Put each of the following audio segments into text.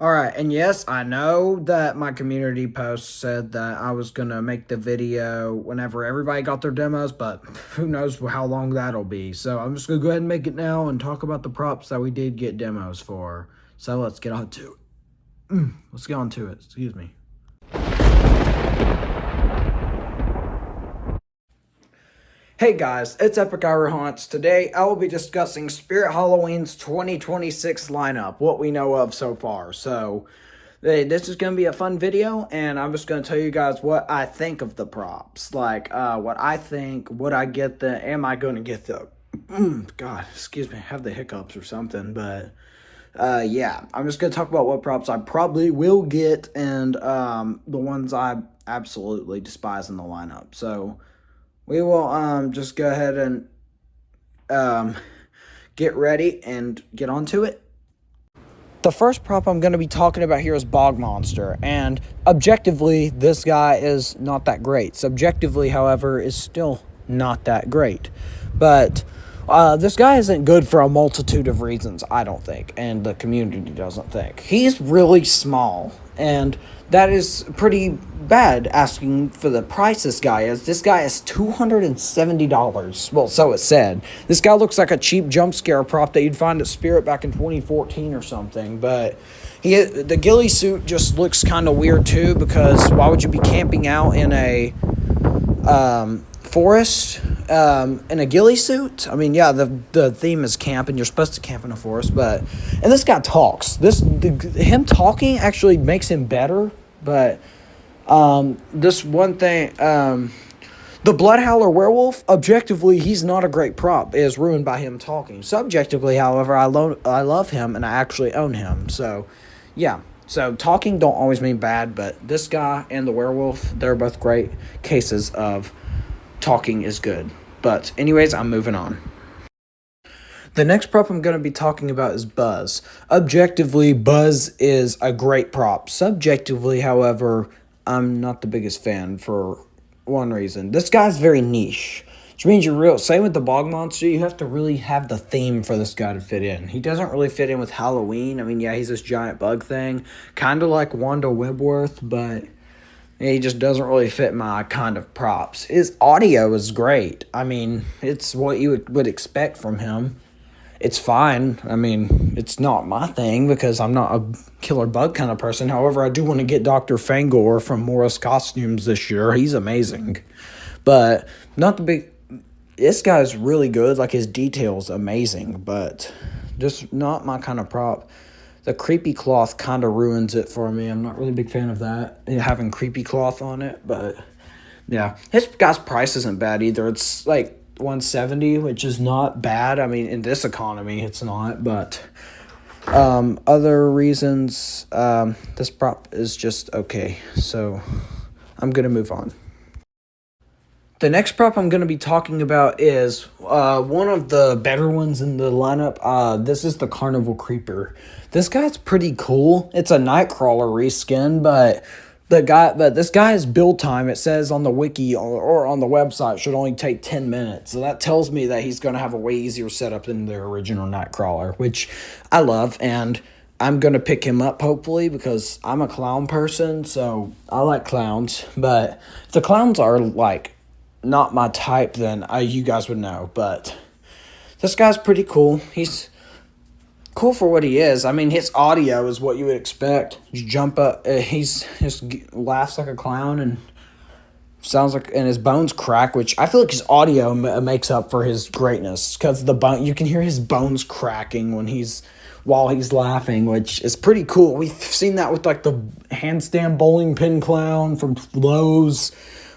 All right, and yes, I know that my community post said that I was gonna make the video whenever everybody got their demos, but who knows how long that'll be. So I'm just gonna go ahead and make it now and talk about the props that we did get demos for. So let's get on to it. Let's get on to it. Excuse me. Hey guys, it's Epic Ira Haunts. Today I will be discussing Spirit Halloween's 2026 lineup, what we know of so far. So, this is going to be a fun video, and I'm just going to tell you guys what I think of the props. Like, what I think, would I get the, am I going to get the, God, excuse me, I have the hiccups or something, but, yeah, I'm just going to talk about what props I probably will get, and, the ones I absolutely despise in the lineup. So, we will just go ahead and get ready and get onto it. The first prop I'm going to be talking about here is Bog Monster, and objectively, this guy is not that great. Subjectively, however, is still not that great. But this guy isn't good for a multitude of reasons, I don't think, and the community doesn't think. He's really small, and that is pretty bad asking for the price this guy is. This guy is $270. Well, so it said. This guy looks like a cheap jump scare prop that you'd find at Spirit back in 2014 or something. But the ghillie suit just looks kind of weird too, because why would you be camping out in a forest in a ghillie suit? I mean, yeah, the theme is camp, and you're supposed to camp in a forest, but and this guy talks. Him talking actually makes him better, but this one thing, the Bloodhowler werewolf, objectively, he's not a great prop. It is ruined by him talking. Subjectively, however, I love him, and I actually own him. So, yeah. So, talking don't always mean bad, but this guy and the werewolf, they're both great cases of talking is good. But, anyways, I'm moving on. The next prop I'm going to be talking about is Buzz. Objectively, Buzz is a great prop. Subjectively, however, I'm not the biggest fan for one reason. This guy's very niche, which means same with the Bog Monster, you have to really have the theme for this guy to fit in. He doesn't really fit in with Halloween. I mean, yeah, he's this giant bug thing, kind of like Wanda Webworth, but he just doesn't really fit my kind of props. His audio is great. I mean, it's what you would expect from him. It's fine. I mean, it's not my thing because I'm not a killer bug kind of person. However, I do want to get Dr. Fangor from Morris Costumes this year. He's amazing. But not the big... This guy's really good. Like, his detail's amazing, but just not my kind of prop. The creepy cloth kind of ruins it for me. I'm not really a big fan of that, having creepy cloth on it, but yeah. His guy's price isn't bad either. It's like $170, which is not bad. I mean, in this economy, it's not, but other reasons, this prop is just okay. So I'm going to move on. The next prop I'm going to be talking about is one of the better ones in the lineup. This is the Carnival Creeper. This guy's pretty cool. It's a Nightcrawler reskin, but this guy's build time, it says on the wiki or on the website, should only take 10 minutes. So that tells me that he's going to have a way easier setup than the original Nightcrawler, which I love, and I'm going to pick him up, hopefully, because I'm a clown person, so I like clowns. But if the clowns are, like, not my type, then you guys would know. But this guy's pretty cool. He's cool for what he is. I mean, his audio is what you would expect. You jump up, he's just laughs like a clown and sounds like, and his bones crack, which I feel like his audio makes up for his greatness, because you can hear his bones cracking while he's laughing, which is pretty cool. We've seen that with like the handstand bowling pin clown from Lowe's,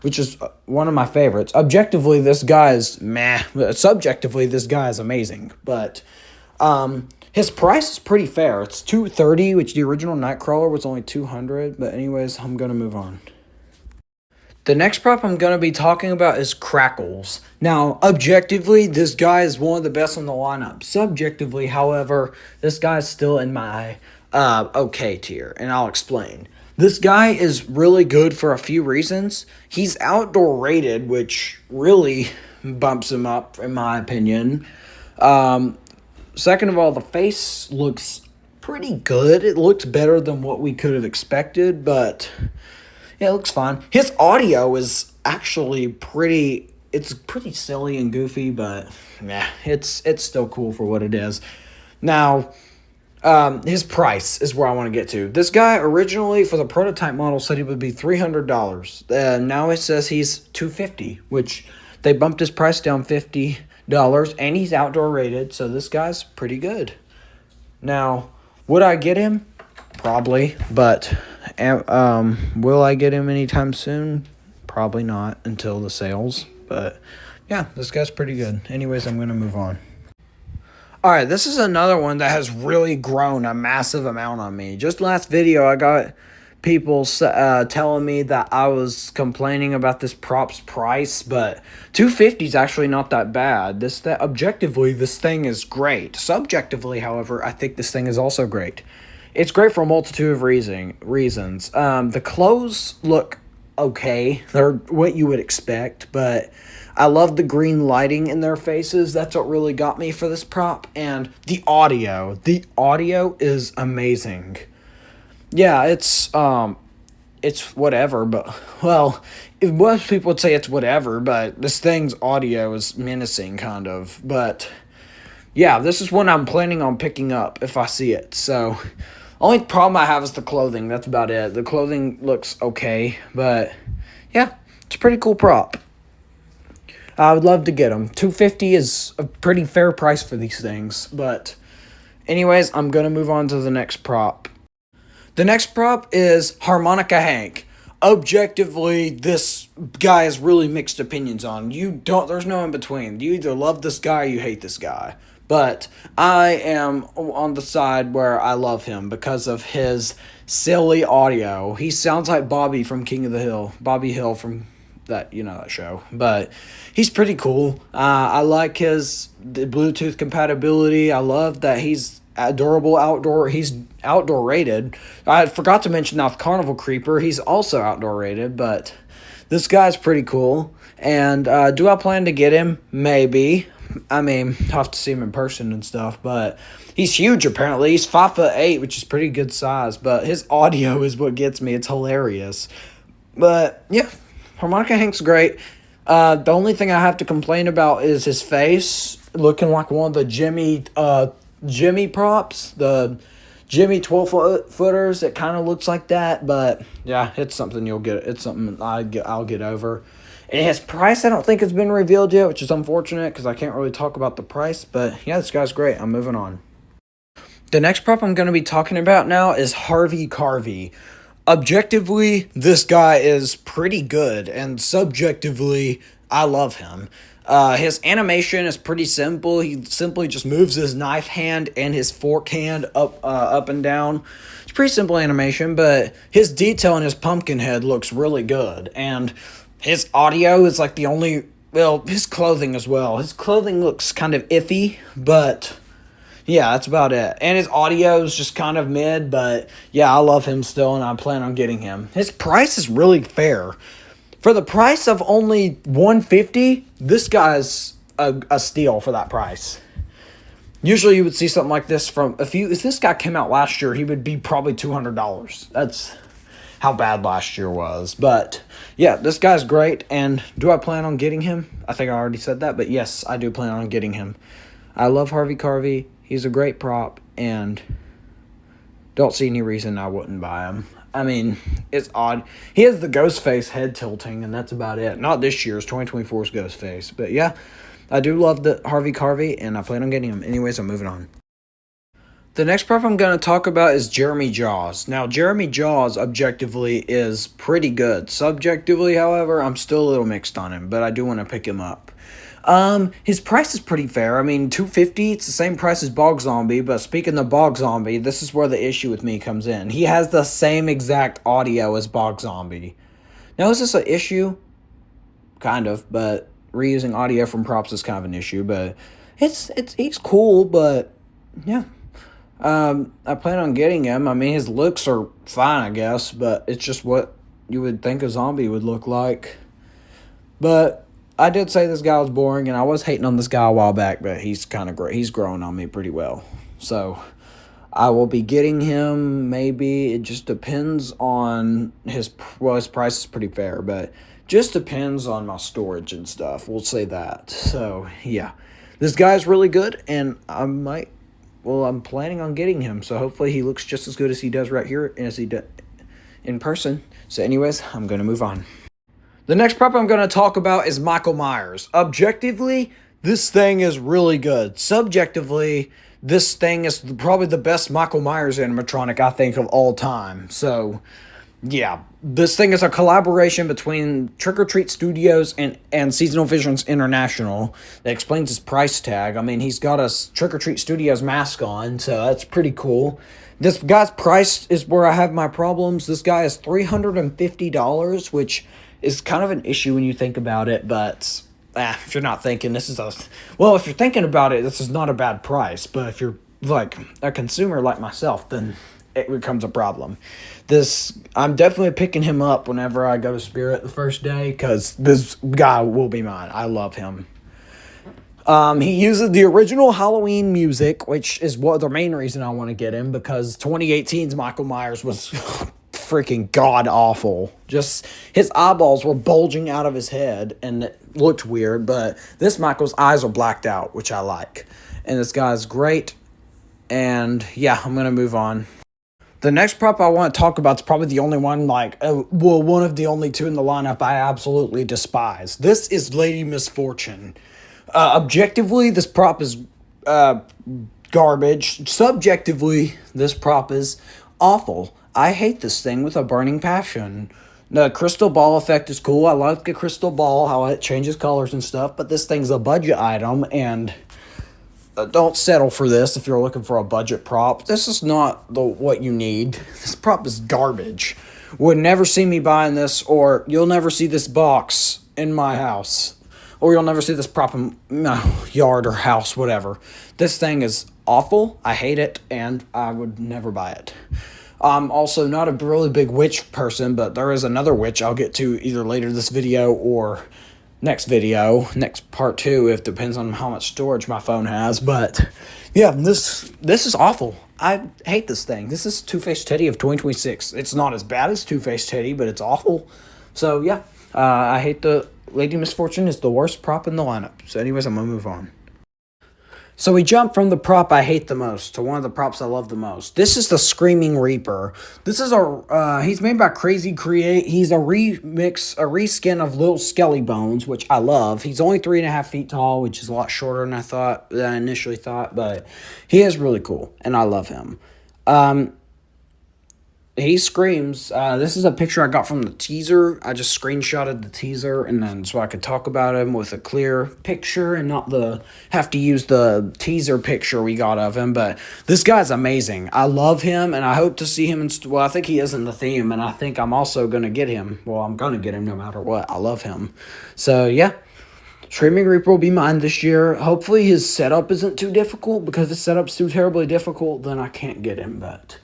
which is one of my favorites. Objectively, this guy is meh. Subjectively, this guy is amazing. But his price is pretty fair. It's $230, which the original Nightcrawler was only $200. But anyways, I'm going to move on. The next prop I'm going to be talking about is Crackles. Now, objectively, this guy is one of the best in the lineup. Subjectively, however, this guy is still in my okay tier, and I'll explain. This guy is really good for a few reasons. He's outdoor rated, which really bumps him up, in my opinion. Second of all, the face looks pretty good. It looks better than what we could have expected, but yeah, it looks fine. His audio is actually pretty. It's pretty silly and goofy, but yeah, it's still cool for what it is. Now, his price is where I want to get to. This guy originally for the prototype model said he would be $300. Now it says he's $250, which they bumped his price down $50, and he's outdoor rated, so this guy's pretty good. Now, would I get him? Probably, but will I get him anytime soon? Probably not until the sales, but yeah, this guy's pretty good. Anyways, I'm going to move on. All right, this is another one that has really grown a massive amount on me. Just last video, I got people telling me that I was complaining about this prop's price, but $250 is actually not that bad. Objectively, this thing is great. Subjectively, however, I think this thing is also great. It's great for a multitude of reasons. The clothes look okay. They're what you would expect, but I love the green lighting in their faces. That's what really got me for this prop. And the audio. The audio is amazing. Yeah, it's whatever, but, well, most people would say it's whatever, but this thing's audio is menacing, kind of. But, yeah, this is one I'm planning on picking up if I see it. So, only problem I have is the clothing. That's about it. The clothing looks okay, but, yeah, it's a pretty cool prop. I would love to get them. $250 is a pretty fair price for these things. But anyways, I'm going to move on to the next prop. The next prop is Harmonica Hank. Objectively, this guy has really mixed opinions on. There's no in between. You either love this guy or you hate this guy. But I am on the side where I love him because of his silly audio. He sounds like Bobby from King of the Hill. Bobby Hill from that show, but he's pretty cool. I like his Bluetooth compatibility. I love that he's durable outdoor. He's outdoor rated. I forgot to mention now Carnival Creeper. He's also outdoor rated, but this guy's pretty cool. And do I plan to get him? Maybe. I mean, I'll have to see him in person and stuff, but he's huge apparently. He's 5'8", which is pretty good size, but his audio is what gets me. It's hilarious. But yeah, Harmonica Hank's great. The only thing I have to complain about is his face looking like one of the Jimmy props, the Jimmy 12-footers. It kind of looks like that, but yeah, it's something you'll get. It's something I'll get over. And his price, I don't think has been revealed yet, which is unfortunate because I can't really talk about the price. But yeah, this guy's great. I'm moving on. The next prop I'm going to be talking about now is Harvey Carvey. Objectively, this guy is pretty good, and subjectively, I love him. His animation is pretty simple. He simply just moves his knife hand and his fork hand up and down. It's pretty simple animation, but his detail in his pumpkin head looks really good, and his audio is like his clothing as well. His clothing looks kind of iffy, but yeah, that's about it. And his audio is just kind of mid, but yeah, I love him still, and I plan on getting him. His price is really fair. For the price of only $150, this guy's a steal for that price. Usually you would see something like this if this guy came out last year, he would be probably $200. That's how bad last year was. But yeah, this guy's great. And do I plan on getting him? I think I already said that, but yes, I do plan on getting him. I love Harvey Carvey. He's a great prop, and don't see any reason I wouldn't buy him. I mean, it's odd. He has the Ghostface head tilting, and that's about it. Not this year's, 2024's Ghostface. But yeah, I do love the Harvey Carvey, and I plan on getting him. Anyways, I'm moving on. The next prop I'm going to talk about is Jeremy Jaws. Now, Jeremy Jaws, objectively, is pretty good. Subjectively, however, I'm still a little mixed on him, but I do want to pick him up. His price is pretty fair. I mean, $250, it's the same price as Bog Zombie, but speaking of Bog Zombie, this is where the issue with me comes in. He has the same exact audio as Bog Zombie. Now, is this an issue? Kind of, but reusing audio from props is kind of an issue, but he's cool, but yeah. I plan on getting him. I mean, his looks are fine, I guess, but it's just what you would think a zombie would look like. But I did say this guy was boring, and I was hating on this guy a while back, but he's kind of great. He's growing on me pretty well. So, I will be getting him maybe. It just depends on his price is pretty fair, but just depends on my storage and stuff. We'll say that. So, yeah. This guy's really good, and I'm planning on getting him. So, hopefully, he looks just as good as he does right here as he does in person. So, anyways, I'm going to move on. The next prop I'm going to talk about is Michael Myers. Objectively, this thing is really good. Subjectively, this thing is probably the best Michael Myers animatronic, I think, of all time. So, yeah, this thing is a collaboration between Trick or Treat Studios and Seasonal Visions International that explains his price tag. I mean, he's got a Trick or Treat Studios mask on, so that's pretty cool. This guy's price is where I have my problems. This guy is $350, which is kind of an issue when you think about it, but if you're not thinking, if you're thinking about it, this is not a bad price, but if you're like a consumer like myself, then it becomes a problem. I'm definitely picking him up whenever I go to Spirit the first day, because this guy will be mine. I love him. He uses the original Halloween music, which is the main reason I want to get him, because 2018's Michael Myers was freaking god awful. Just his eyeballs were bulging out of his head and it looked weird, but this Michael's eyes are blacked out, which I like. And this guy's great. And yeah, I'm gonna move on. The next prop I want to talk about is probably the only one, one of the only two in the lineup I absolutely despise. This is Lady Misfortune. Objectively, this prop is garbage. Subjectively, this prop is awful. I hate this thing with a burning passion. The crystal ball effect is cool. I like the crystal ball, how it changes colors and stuff, but this thing's a budget item, and don't settle for this if you're looking for a budget prop. This is not what you need. This prop is garbage. Would never see me buying this, or you'll never see this box in my house. Or you'll never see this prop in my yard or house, whatever. This thing is awful. I hate it, and I would never buy it. I'm also not a really big witch person, but there is another witch I'll get to either later this video or next part 2, if it depends on how much storage my phone has. But yeah, this is awful. I hate this thing. This is Two-Faced Teddy of 2026. It's not as bad as Two-Faced Teddy, but it's awful. So yeah, I hate the Lady Misfortune is the worst prop in the lineup. So anyways, I'm gonna move on. So we jump from the prop I hate the most to one of the props I love the most. This is the Screaming Reaper. This is he's made by Crazy Create. He's a reskin of Little Skelly Bones, which I love. He's only 3.5 feet tall, which is a lot shorter than I initially thought, but he is really cool, and I love him. He screams. This is a picture I got from the teaser. I just screenshotted the teaser, and then so I could talk about him with a clear picture and not have to use the teaser picture we got of him. But this guy's amazing. I love him, and I hope to see him. I think he is in the theme, and I think I'm also gonna get him. Well, I'm gonna get him no matter what. I love him. So yeah. Screaming Reaper will be mine this year. Hopefully his setup isn't too difficult, because if his setup's too terribly difficult, then I can't get him, but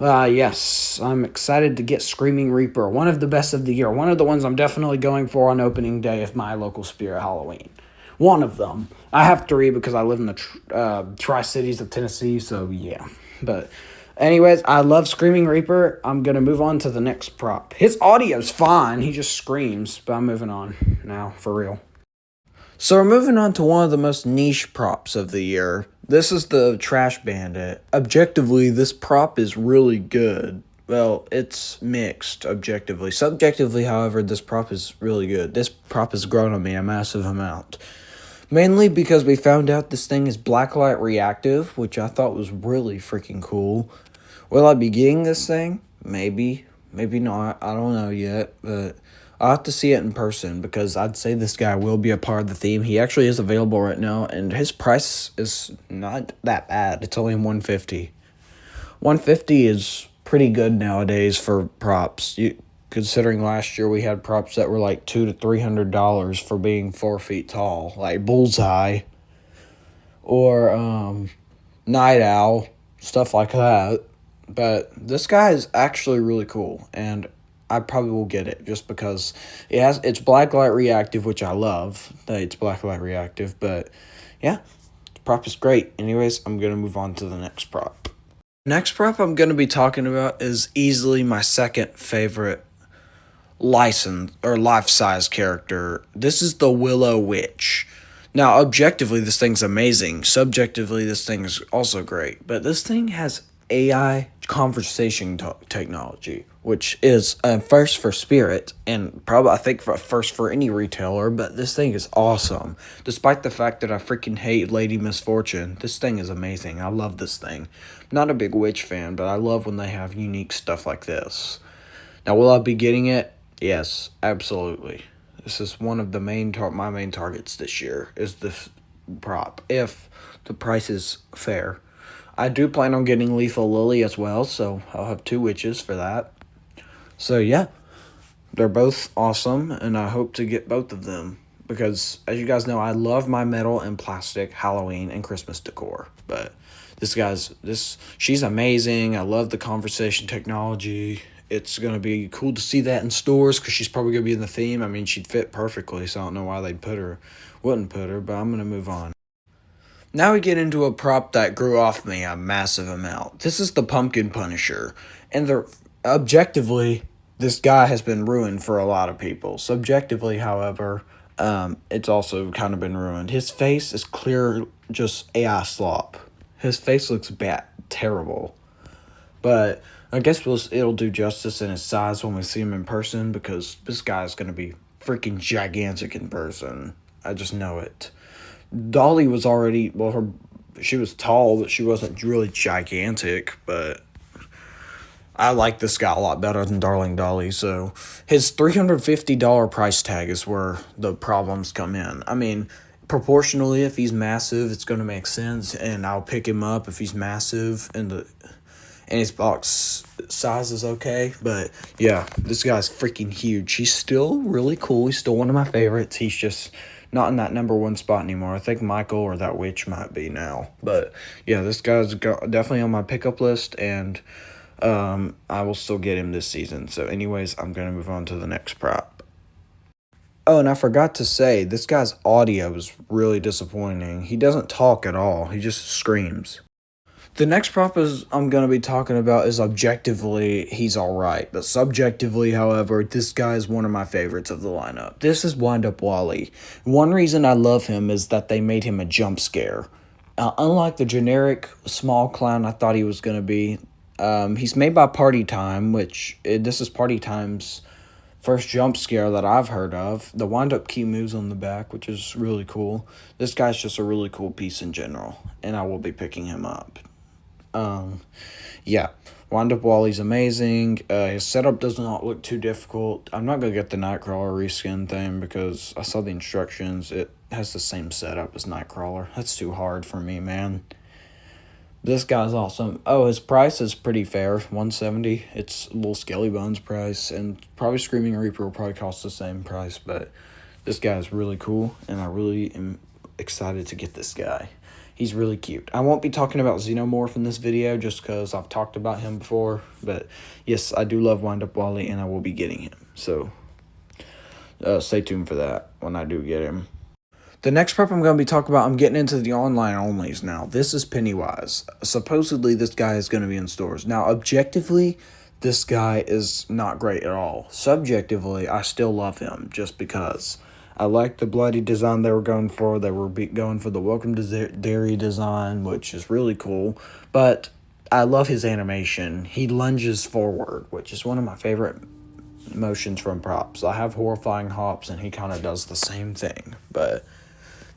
yes, I'm excited to get Screaming Reaper. One of the best of the year. One of the ones I'm definitely going for on opening day of my local Spirit Halloween. One of them. I have 3 because I live in the Tri-Cities of Tennessee, so yeah. But anyways, I love Screaming Reaper. I'm going to move on to the next prop. His audio's fine. He just screams, but I'm moving on now, for real. So we're moving on to one of the most niche props of the year. This is the Trash Bandit. Objectively, this prop is really good. Well, it's mixed, objectively. Subjectively, however, this prop is really good. This prop has grown on me a massive amount. Mainly because we found out this thing is blacklight reactive, which I thought was really freaking cool. Will I be getting this thing? Maybe. Maybe not. I don't know yet, but I'll have to see it in person, because I'd say this guy will be a part of the theme. He actually is available right now, and his price is not that bad. It's only $150. $150 is pretty good nowadays for props. Considering last year we had props that were like $200 to $300 for being 4 feet tall, like Bullseye or Night Owl, stuff like that. But this guy is actually really cool, and I probably will get it just because it's blacklight reactive, which I love that it's blacklight reactive. But yeah, the prop is great. Anyways, I'm going to move on to the next prop. Next prop I'm going to be talking about is easily my second favorite license or life-size character. This is the Willow Witch. Now, objectively, this thing's amazing. Subjectively, this thing is also great. But this thing has AI conversation technology, which is a first for Spirit, and probably I think for a first for any retailer. But this thing is awesome. Despite the fact that I freaking hate Lady Misfortune, this thing is amazing. I love this thing. I'm not a big witch fan, but I love when they have unique stuff like this. Now, will I be getting it? Yes, absolutely. This is one of the my main targets this year is this prop, if the price is fair. I do plan on getting Lethal Lily as well, so I'll have two witches for that. So yeah, they're both awesome, and I hope to get both of them because, as you guys know, I love my metal and plastic Halloween and Christmas decor. But she's amazing. I love the conversation technology. It's going to be cool to see that in stores because she's probably going to be in the theme. I mean, she'd fit perfectly, so I don't know why they wouldn't put her, but I'm going to move on. Now we get into a prop that grew off me a massive amount. This is the Pumpkin Punisher. And objectively, this guy has been ruined for a lot of people. Subjectively, however, it's also kind of been ruined. His face is clear, just AI slop. His face looks terrible. But I guess it'll do justice in his size when we see him in person because this guy's going to be freaking gigantic in person. I just know it. Dolly was already, she was tall, but she wasn't really gigantic, but I like this guy a lot better than Darling Dolly, so his $350 price tag is where the problems come in. I mean, proportionally, if he's massive, it's going to make sense, and I'll pick him up if he's massive, and his box size is okay, but yeah, this guy's freaking huge. He's still really cool. He's still one of my favorites. He's just not in that number one spot anymore. I think Michael or that witch might be now. But yeah, this guy's definitely on my pickup list, and I will still get him this season. So anyways, I'm going to move on to the next prop. Oh, and I forgot to say, this guy's audio is really disappointing. He doesn't talk at all. He just screams. The next prop I'm going to be talking about is objectively, he's alright. But subjectively, however, this guy is one of my favorites of the lineup. This is Wind Up Wally. One reason I love him is that they made him a jump scare. Unlike the generic small clown I thought he was going to be, he's made by Party Time, this is Party Time's first jump scare that I've heard of. The wind-up key moves on the back, which is really cool. This guy's just a really cool piece in general, and I will be picking him up. Yeah, Wind Up Wally's amazing. His setup does not look too difficult. I'm not going to get the Nightcrawler reskin thing because I saw the instructions. It has the same setup as Nightcrawler. That's too hard for me, man. This guy's awesome. Oh, his price is pretty fair, $170. It's a little Skelly Bones price, and probably Screaming Reaper will probably cost the same price, but this guy is really cool, and I really am excited to get this guy. He's really cute. I won't be talking about Xenomorph in this video just because I've talked about him before. But yes, I do love Wind Up Wally, and I will be getting him. So stay tuned for that when I do get him. The next prep I'm going to be talking about, I'm getting into the online onlys now. This is Pennywise. Supposedly, this guy is going to be in stores. Now, objectively, this guy is not great at all. Subjectively, I still love him just because. I like the bloody design they were going for. They were going for the Welcome to Derry design, which is really cool. But I love his animation. He lunges forward, which is one of my favorite motions from props. I have Horrifying Hops, and he kind of does the same thing. But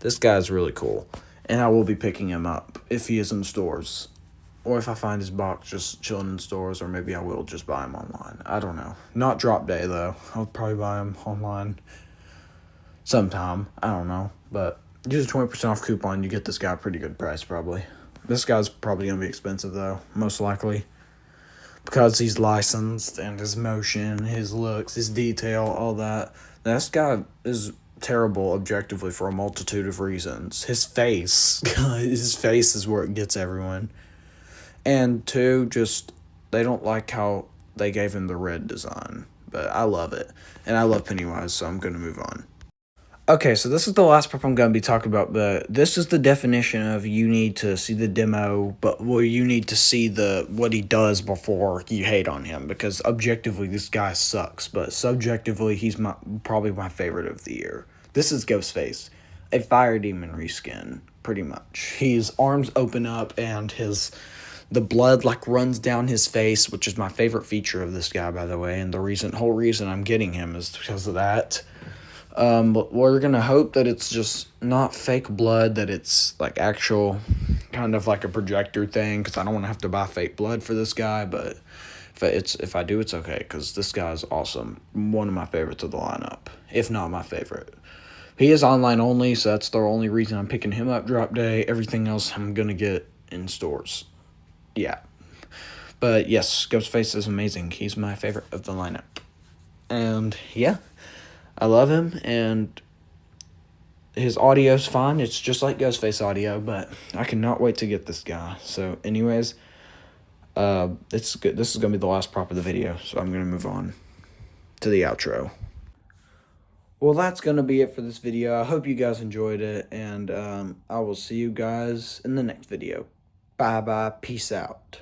this guy's really cool. And I will be picking him up if he is in stores. Or if I find his box just chilling in stores, or maybe I will just buy him online. I don't know. Not drop day, though. I'll probably buy him online sometime. I don't know. But use a 20% off coupon. You get this guy a pretty good price, probably. This guy's probably going to be expensive, though. Most likely. Because he's licensed, and his motion, his looks, his detail, all that. This guy is terrible objectively for a multitude of reasons. His face. His face is where it gets everyone. And two, just, they don't like how they gave him the red design. But I love it. And I love Pennywise, so I'm going to move on. Okay, so this is the last prop I'm going to be talking about, but this is the definition of you need to see the demo, but well, you need to see the what he does before you hate on him, because objectively this guy sucks, but subjectively he's probably my favorite of the year. This is Ghostface, a fire demon reskin, pretty much. His arms open up and the blood like runs down his face, which is my favorite feature of this guy, by the way, and the whole reason I'm getting him is because of that. But we're gonna hope that it's just not fake blood, that it's like actual, kind of like a projector thing, because I don't want to have to buy fake blood for this guy. But if I do, it's okay, because this guy's awesome. One of my favorites of the lineup, if not my favorite. He is online only, so that's the only reason I'm picking him up drop day. Everything else I'm gonna get in stores. Yeah. But yes, Ghostface is amazing. He's my favorite of the lineup. And yeah, I love him, and his audio's fine. It's just like Ghostface audio, but I cannot wait to get this guy. So anyways, it's good. This is going to be the last prop of the video, so I'm going to move on to the outro. Well, that's going to be it for this video. I hope you guys enjoyed it, and I will see you guys in the next video. Bye-bye. Peace out.